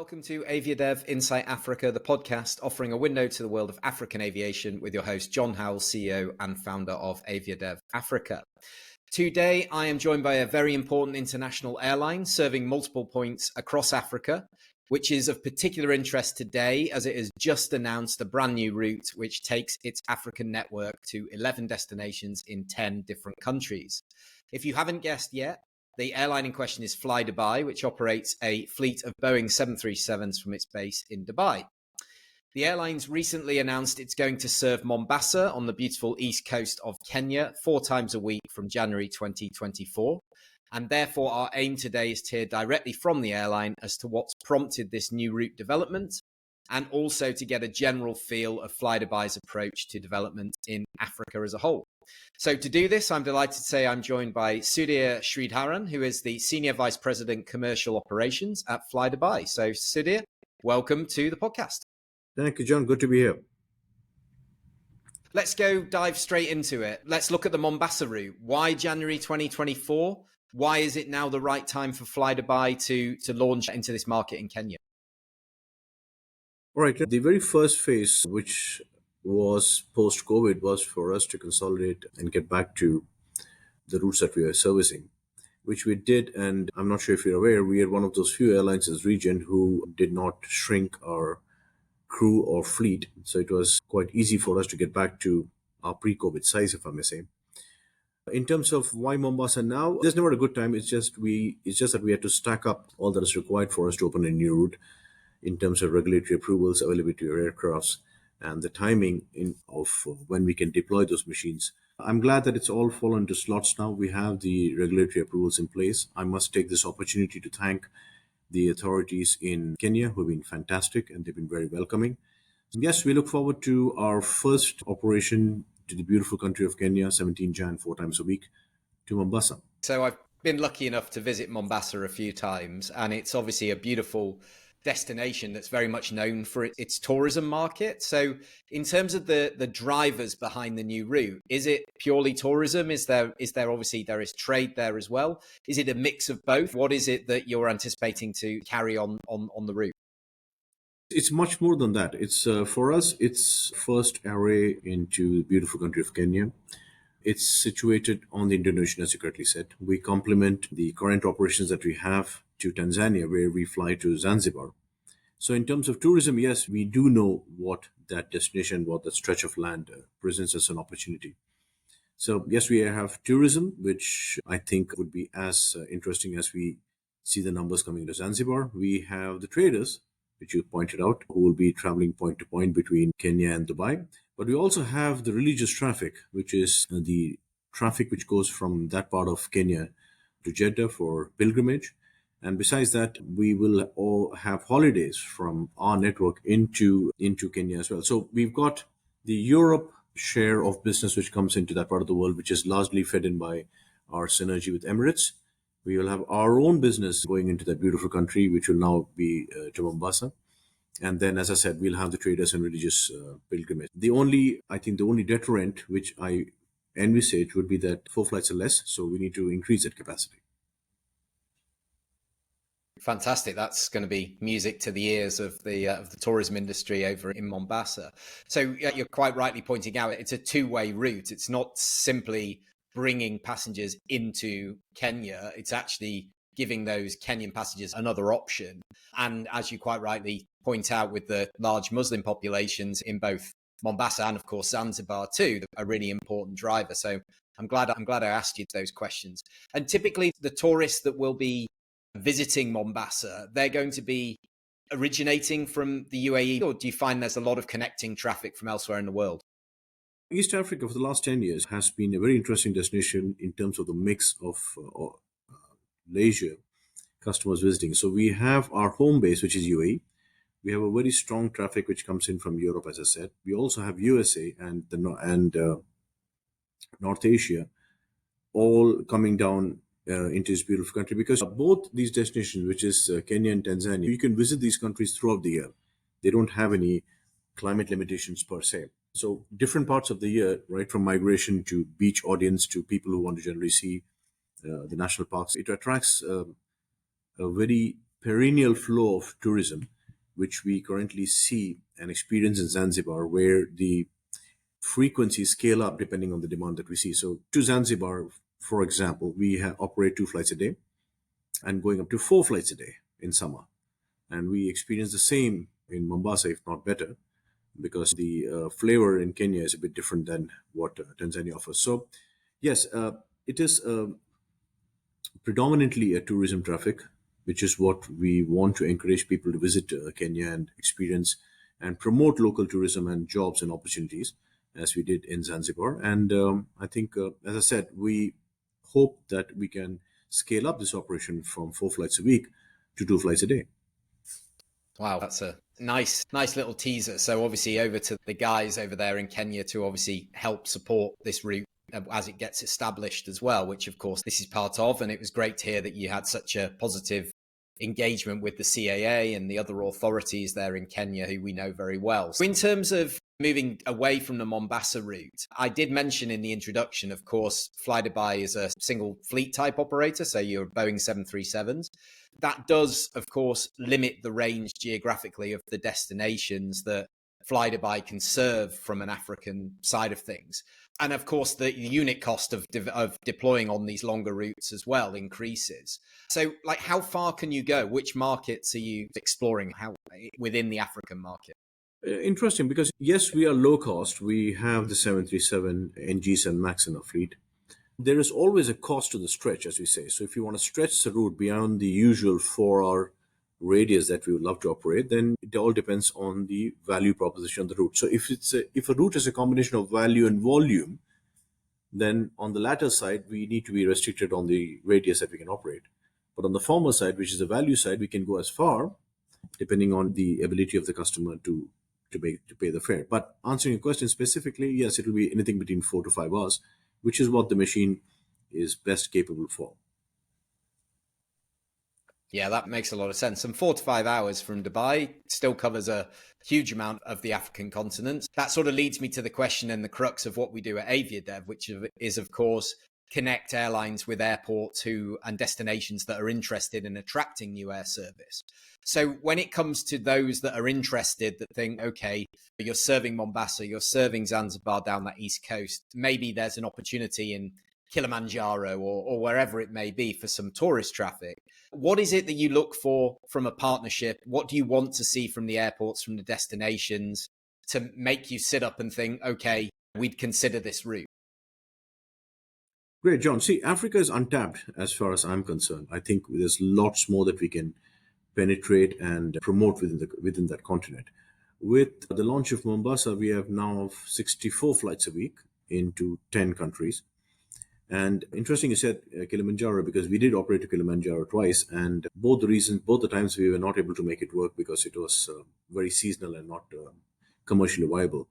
Welcome to AviaDev Insight Africa, the podcast offering a window to the world of African aviation with your host, John Howell, CEO and founder of AviaDev Africa. Today, I am joined by a very important international airline serving multiple points across Africa, which is of particular interest today as it has just announced a brand new route which takes its African network to 11 destinations in 10 different countries. If you haven't guessed yet, the airline in question is FlyDubai, which operates a fleet of Boeing 737s from its base in Dubai. The airline's recently announced it's going to serve Mombasa on the beautiful east coast of Kenya 4 times a week from January 2024. And therefore, our aim today is to hear directly from the airline as to what's prompted this new route development, and also to get a general feel of FlyDubai's approach to development in Africa as a whole. So to do this, I'm delighted to say I'm joined by Sudhir Sreedharan, who is the Senior Vice President Commercial Operations at FlyDubai. So Sudhir, welcome to the podcast. Thank you, John. Good to be here. Let's dive straight into it. Let's look at the Mombasa route. Why January 2024? Why is it now the right time for FlyDubai to launch into this market in Kenya? All right. The very first phase, which was post-COVID, was for us to consolidate and get back to the routes that we are servicing, which we did. And I'm not sure if you're aware, we are one of those few airlines in this region who did not shrink our crew or fleet. So it was quite easy for us to get back to our pre-COVID size, if I may say. In terms of why Mombasa now, there's never a good time. It's just that we had to stack up all that is required for us to open a new route in terms of regulatory approvals, availability of aircrafts, and the timing of when we can deploy those machines. I'm glad that it's all fallen into slots now. We have the regulatory approvals in place. I must take this opportunity to thank the authorities in Kenya who have been fantastic and they've been very welcoming. Yes, we look forward to our first operation to the beautiful country of Kenya, 17 Jan, 4 times a week, to Mombasa. So I've been lucky enough to visit Mombasa a few times, and it's obviously a beautiful destination that's very much known for its tourism market. So in terms of the drivers behind the new route, is it purely tourism? Is there obviously there is trade there as well? Is it a mix of both? What is it that you're anticipating to carry on the route? It's much more than that. It's for us, it's first array into the beautiful country of Kenya. It's situated on the Indian Ocean, as you correctly said. We complement the current operations that we have to Tanzania, where we fly to Zanzibar. So in terms of tourism, yes, we do know what that destination, what that stretch of land presents as an opportunity. So yes, we have tourism, which I think would be as interesting as we see the numbers coming to Zanzibar. We have the traders, which you pointed out, who will be traveling point to point between Kenya and Dubai. But we also have the religious traffic, which is the traffic which goes from that part of Kenya to Jeddah for pilgrimage. And besides that, we will all have holidays from our network into Kenya as well. So we've got the Europe share of business which comes into that part of the world, which is largely fed in by our synergy with Emirates. We will have our own business going into that beautiful country, which will now be to Mombasa. And then, as I said, we'll have the traders and religious pilgrimage. The only deterrent which I envisage would be that 4 flights are less, so we need to increase that capacity. Fantastic. That's going to be music to the ears of the tourism industry over in Mombasa. So you're quite rightly pointing out it's a two-way route. It's not simply bringing passengers into Kenya. It's actually giving those Kenyan passengers another option. And as you quite rightly point out, with the large Muslim populations in both Mombasa and, of course, Zanzibar too, a really important driver. So I'm glad I asked you those questions. And typically the tourists that will be visiting Mombasa, they're going to be originating from the UAE, or do you find there's a lot of connecting traffic from elsewhere in the world? East Africa for the last 10 years has been a very interesting destination in terms of the mix of leisure customers visiting. So we have our home base, which is UAE. We have a very strong traffic which comes in from Europe, as I said. We also have USA and North Asia all coming down into this beautiful country, because both these destinations, which is Kenya and Tanzania, you can visit these countries throughout the year. They don't have any climate limitations per se. So different parts of the year, right from migration to beach audience to people who want to generally see the national parks, it attracts a very perennial flow of tourism, which we currently see and experience in Zanzibar, where the frequencies scale up depending on the demand that we see. So to Zanzibar, for example, we operate 2 flights a day and going up to 4 flights a day in summer. And we experience the same in Mombasa, if not better, because the flavor in Kenya is a bit different than what Tanzania offers. So, yes, it is predominantly a tourism traffic, which is what we want to encourage people to visit Kenya and experience and promote local tourism and jobs and opportunities, as we did in Zanzibar. And I think, as I said, we hope that we can scale up this operation from 4 flights a week to 2 flights a day. Wow, that's a nice little teaser. So obviously over to the guys over there in Kenya to obviously help support this route as it gets established as well, which of course this is part of. And it was great to hear that you had such a positive engagement with the CAA and the other authorities there in Kenya, who we know very well. So in terms of moving away from the Mombasa route, I did mention in the introduction, of course, FlyDubai is a single fleet type operator, so you're Boeing 737s. That does, of course, limit the range geographically of the destinations that FlyDubai can serve from an African side of things. And of course, the unit cost of deploying on these longer routes as well increases. So, like, how far can you go? Which markets are you exploring within the African market? Interesting, because yes, we are low cost. We have the 737 NGs and MAX in our fleet. There is always a cost to the stretch, as we say. So if you want to stretch the route beyond the usual 4-hour radius that we would love to operate, then it all depends on the value proposition of the route. So if a route is a combination of value and volume, then on the latter side, we need to be restricted on the radius that we can operate. But on the former side, which is the value side, we can go as far, depending on the ability of the customer to pay the fare. But answering your question specifically, yes, it will be anything between 4 to 5 hours, which is what the machine is best capable for. Yeah, that makes a lot of sense. And 4 to 5 hours from Dubai still covers a huge amount of the African continent. That sort of leads me to the question and the crux of what we do at Aviadev, which is, of course, connect airlines with airports and destinations that are interested in attracting new air service. So when it comes to those that are interested, that think, okay, you're serving Mombasa, you're serving Zanzibar down that east coast, maybe there's an opportunity in Kilimanjaro or wherever it may be for some tourist traffic. What is it that you look for from a partnership? What do you want to see from the airports, from the destinations, to make you sit up and think, okay, we'd consider this route? Great, John. See, Africa is untapped as far as I'm concerned. I think there's lots more that we can penetrate and promote within that continent. With the launch of Mombasa, we have now 64 flights a week into 10 countries. And interesting you said Kilimanjaro, because we did operate to Kilimanjaro twice, and both the times we were not able to make it work because it was very seasonal and not commercially viable.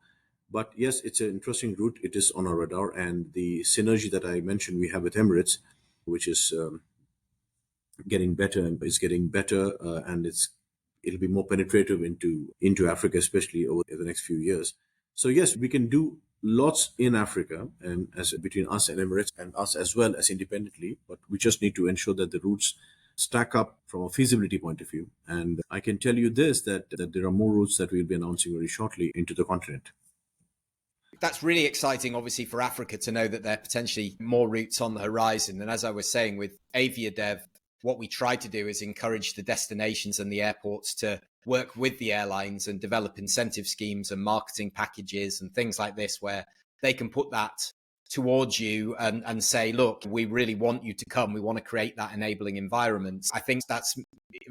But yes, it's an interesting route. It is on our radar, and the synergy that I mentioned we have with Emirates, which is getting better and it'll be more penetrative into Africa, especially over the next few years. So yes, we can do lots in Africa, and as between us and Emirates, and us as well as independently. But we just need to ensure that the routes stack up from a feasibility point of view. And I can tell you this, that there are more routes that we'll be announcing very shortly into the continent. That's really exciting, obviously, for Africa to know that there are potentially more routes on the horizon. And as I was saying, with Aviadev, what we try to do is encourage the destinations and the airports to work with the airlines and develop incentive schemes and marketing packages and things like this, where they can put that towards you and say, look, we really want you to come. We want to create that enabling environment. I think that's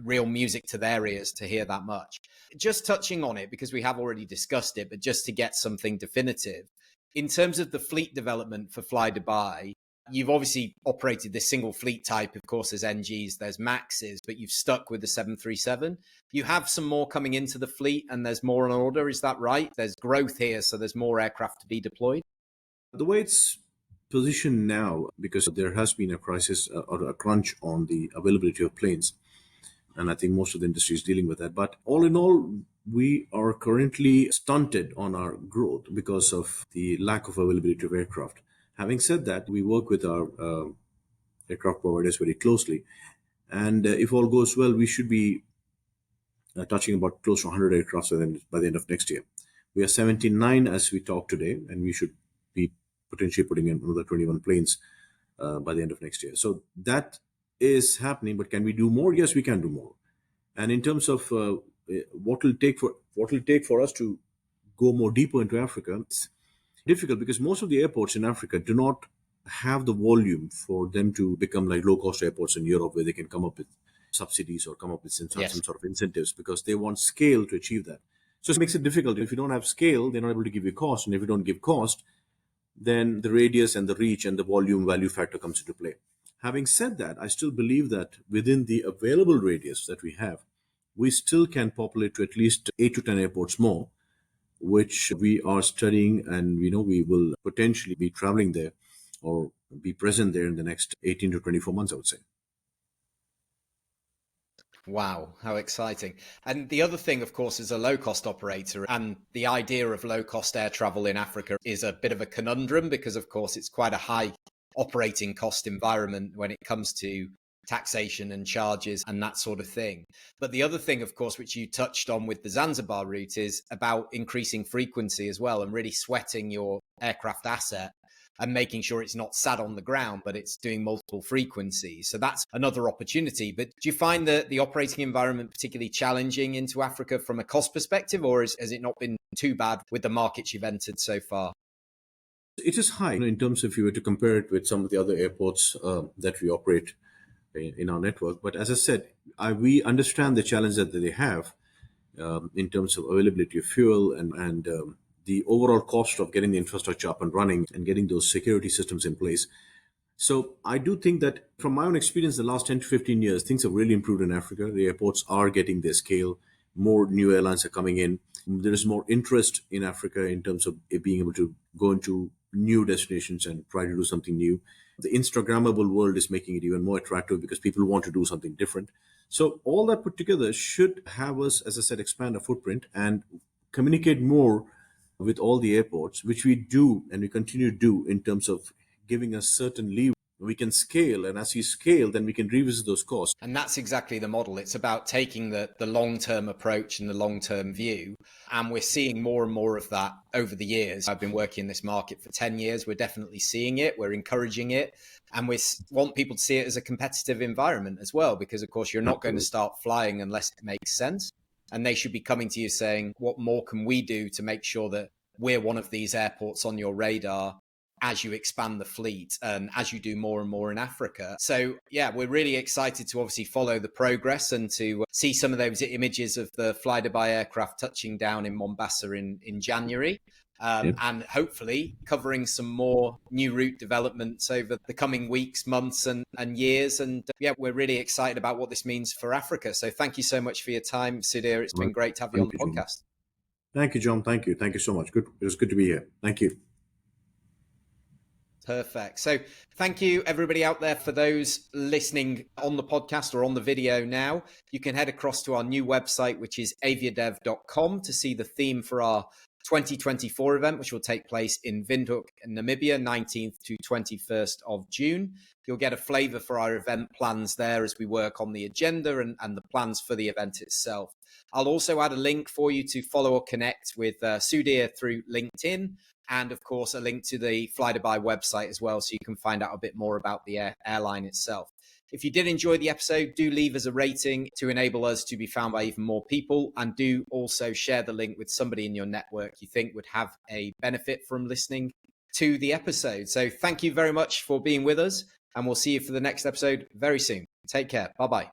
real music to their ears to hear that much. Just touching on it, because we have already discussed it, but just to get something definitive, in terms of the fleet development for FlyDubai, you've obviously operated this single fleet type. Of course, there's NGs, there's MAXs, but you've stuck with the 737. You have some more coming into the fleet and there's more on order. Is that right? There's growth here, so there's more aircraft to be deployed. The way it's positioned now, because there has been a crisis or a crunch on the availability of planes, and I think most of the industry is dealing with that. But all in all, we are currently stunted on our growth because of the lack of availability of aircraft. Having said that, we work with our aircraft providers very closely, And if all goes well, we should be touching about close to 100 aircraft by the end of next year. We are 79 as we talk today, and we should be potentially putting in another 21 planes by the end of next year. So that is happening, but can we do more? Yes, we can do more. And in terms of what will take for us to go more deeper into Africa, it's difficult because most of the airports in Africa do not have the volume for them to become like low cost airports in Europe, where they can come up with subsidies or come up with some sort of incentives, because they want scale to achieve that. So it makes it difficult. If you don't have scale, they're not able to give you cost. And if you don't give cost, then the radius and the reach and the volume value factor comes into play. Having said that, I still believe that within the available radius that we have, we still can populate to at least 8 to 10 airports more, which we are studying, and we will potentially be traveling there or be present there in the next 18 to 24 months, I would say. Wow, how exciting. And the other thing, of course, is a low-cost operator. And the idea of low-cost air travel in Africa is a bit of a conundrum because, of course, it's quite a high operating cost environment when it comes to taxation and charges and that sort of thing. But the other thing, of course, which you touched on with the Zanzibar route is about increasing frequency as well and really sweating your aircraft asset and making sure it's not sat on the ground, but it's doing multiple frequencies. So that's another opportunity. But do you find the operating environment particularly challenging into Africa from a cost perspective, or has it not been too bad with the markets you've entered so far? It is high in terms of, if you were to compare it with some of the other airports that we operate in our network. But as I said, we understand the challenge that they have in terms of availability of fuel and the overall cost of getting the infrastructure up and running and getting those security systems in place. So I do think that from my own experience, the last 10 to 15 years, things have really improved in Africa. The airports are getting their scale. More new airlines are coming in. There is more interest in Africa in terms of it being able to go into new destinations and try to do something new. The Instagrammable world is making it even more attractive because people want to do something different. So all that put together should have us, as I said, expand our footprint and communicate more with all the airports, which we do and we continue to do in terms of giving us certain leeway. We can scale, and as we scale, then we can revisit those costs. And that's exactly the model. It's about taking the long-term approach and the long-term view. And we're seeing more and more of that over the years. I've been working in this market for 10 years. We're definitely seeing it. We're encouraging it. And we want people to see it as a competitive environment as well, because, of course, you're not going to start flying unless it makes sense. And they should be coming to you saying, what more can we do to make sure that we're one of these airports on your radar as you expand the fleet and as you do more and more in Africa. So yeah, we're really excited to obviously follow the progress and to see some of those images of the FlyDubai aircraft touching down in Mombasa in January. And hopefully covering some more new route developments over the coming weeks, months and years. And yeah, we're really excited about what this means for Africa. So thank you so much for your time, Sudhir. It's been great to have you on the podcast. Thank you, John. Thank you. Thank you so much. Good. It was good to be here. Thank you. Perfect. So thank you everybody out there. For those listening on the podcast or on the video now, you can head across to our new website, which is aviadev.com, to see the theme for our 2024 event, which will take place in Windhoek, Namibia, 19th to 21st of June. You'll get a flavor for our event plans there as we work on the agenda and the plans for the event itself. I'll also add a link for you to follow or connect with Sudhir through LinkedIn, and of course a link to the FlyDubai website as well, so you can find out a bit more about the airline itself. If you did enjoy the episode, do leave us a rating to enable us to be found by even more people, and do also share the link with somebody in your network you think would have a benefit from listening to the episode. So thank you very much for being with us, and we'll see you for the next episode very soon. Take care. Bye-bye.